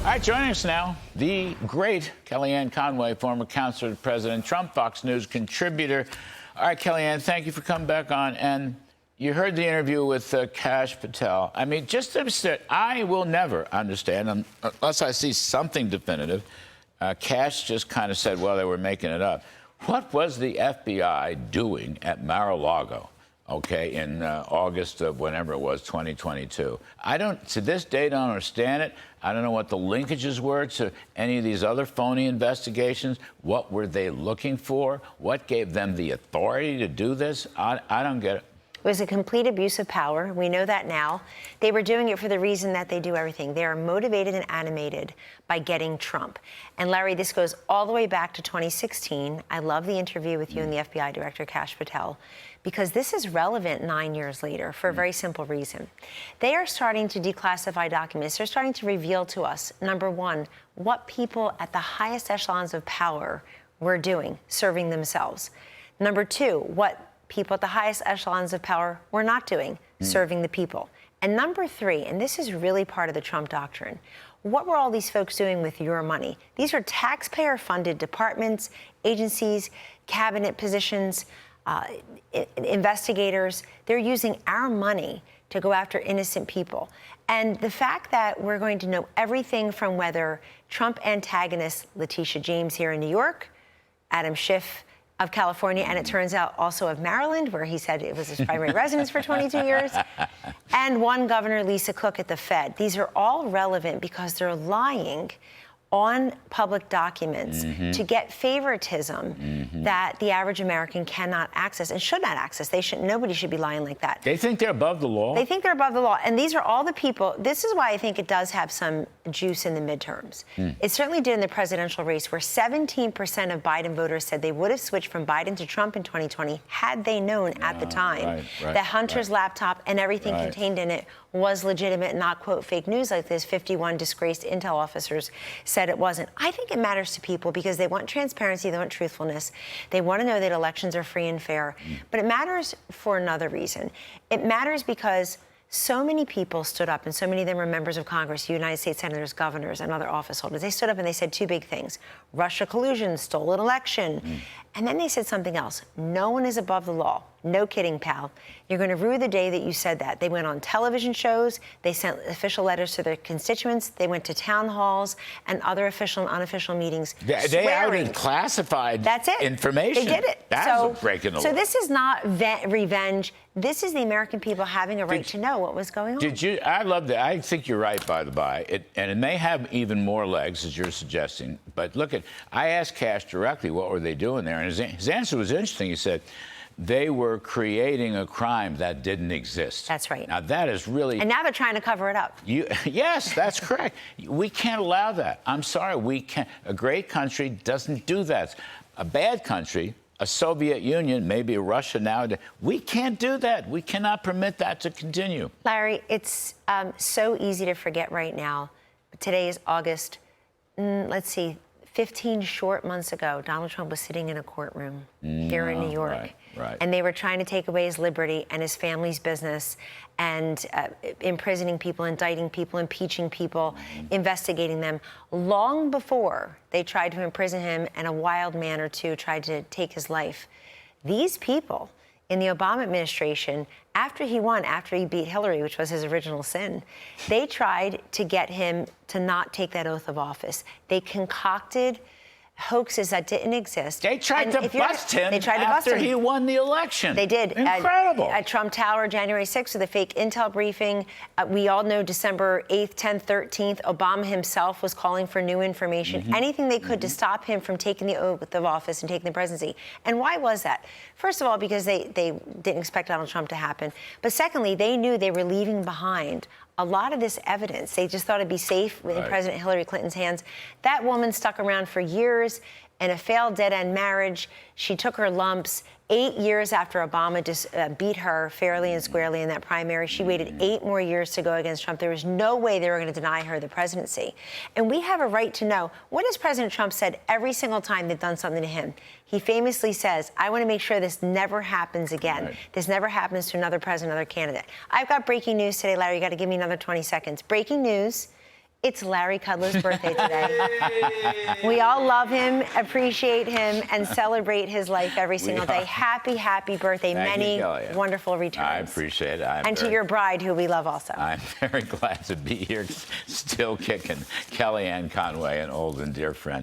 All right, joining us now, the great Kellyanne Conway, former counselor to President Trump, Fox News contributor. All right, Kellyanne, thank you for coming back on. And you heard the interview with Kash Patel. I mean, just to I will never understand, unless I see something definitive. Kash just kind of said, well, they were making it up. What was the FBI doing at Mar-a-Lago, okay, in August of whenever it was, 2022? To this day, don't understand it. I don't know what the linkages were to any of these other phony investigations. What were they looking for? What gave them the authority to do this? I don't get it. It was a complete abuse of power. We know that now. They were doing it for the reason that they do everything. They are motivated and animated by getting Trump. And Larry, this goes all the way back to 2016. I love the interview with you and the FBI Director, Kash Patel, because this is relevant 9 years later for a very simple reason. They are starting to declassify documents. They're starting to reveal to us, number one, what people at the highest echelons of power were doing, serving themselves. Number two, what people at the highest echelons of power were not doing, serving the people. And number three, and this is really part of the Trump doctrine, what were all these folks doing with your money? These are taxpayer-funded departments, agencies, cabinet positions, investigators. They're using our money to go after innocent people. And the fact that we're going to know everything from whether Trump antagonists Letitia James here in New York, Adam Schiff of California, and it turns out also of Maryland, where he said it was his primary residence for 22 years, and one Governor Lisa Cook at the Fed. These are all relevant because they're lying on public documents to get favoritism that the average American cannot access and should not access. Nobody should be lying like that. They think they're above the law? They think they're above the law. And these are all the people. This is why I think it does have some juice in the midterms. It certainly did in the presidential race, where 17% of Biden voters said they would have switched from Biden to Trump in 2020 had they known at the time that Hunter's laptop and everything contained in it was legitimate, not, quote, fake news like this. 51 disgraced intel officers said it wasn't. I think it matters to people because they want transparency, they want truthfulness. They want to know that elections are free and fair. But it matters for another reason. It matters because so many people stood up, and so many of them were members of Congress, United States senators, governors, and other office holders. They stood up and they said two big things: Russia collusion, stolen election. And then they said something else: no one is above the law. No kidding, pal. You're going to rue the day that you said that. They went on television shows. They sent official letters to their constituents. They went to town halls and other official and unofficial meetings. They outed classified information. They did it. That's breaking the law. So this is not revenge. This is the American people having a right to know what was going on. I love that. I think you're right, by the by. And it may have even more legs, as you're suggesting. But look I asked Kash directly, what were they doing there? And his answer was interesting. He said, they were creating a crime that didn't exist. That's right. Now, that is really... And now they're trying to cover it up. Yes, that's correct. We can't allow that. I'm sorry, we can't. A great country doesn't do that. A bad country, a Soviet Union, maybe Russia now, we can't do that. We cannot permit that to continue. Larry, it's so easy to forget right now. Today is August, let's see, 15 short months ago, Donald Trump was sitting in a courtroom here in New York. And they were trying to take away his liberty and his family's business and imprisoning people, indicting people, impeaching people, investigating them, long before they tried to imprison him and a wild man or two tried to take his life. These people in the Obama administration, after he won, after he beat Hillary, which was his original sin, they tried to get him to not take that oath of office. They concocted hoaxes that didn't exist. They tried to bust him after he won the election. They did. Incredible. At Trump Tower, January 6th, with a fake intel briefing. We all know December 8th, 10th, 13th, Obama himself was calling for new information, anything they could to stop him from taking the oath of office and taking the presidency. And why was that? First of all, because they didn't expect Donald Trump to happen. But secondly, they knew they were leaving behind a lot of this evidence. They just thought it'd be safe in President Hillary Clinton's hands. That woman stuck around for years in a failed dead-end marriage. She took her lumps. 8 years after Obama beat her fairly and squarely in that primary, she waited 8 more years to go against Trump. There was no way they were going to deny her the presidency. And we have a right to know. What has President Trump said every single time they've done something to him? He famously says, I want to make sure this never happens again. This never happens to another president, another candidate. I've got breaking news today, Larry. You got to give me another 20 seconds. Breaking news. It's Larry Kudlow's birthday today. We all love him, appreciate him, and celebrate his life every single day. Happy, happy birthday. Thank Many you, Kellyanne. wonderful returns. I appreciate it. And to your bride, who we love also. I'm very glad to be here, still kicking. Kellyanne Conway, an old and dear friend.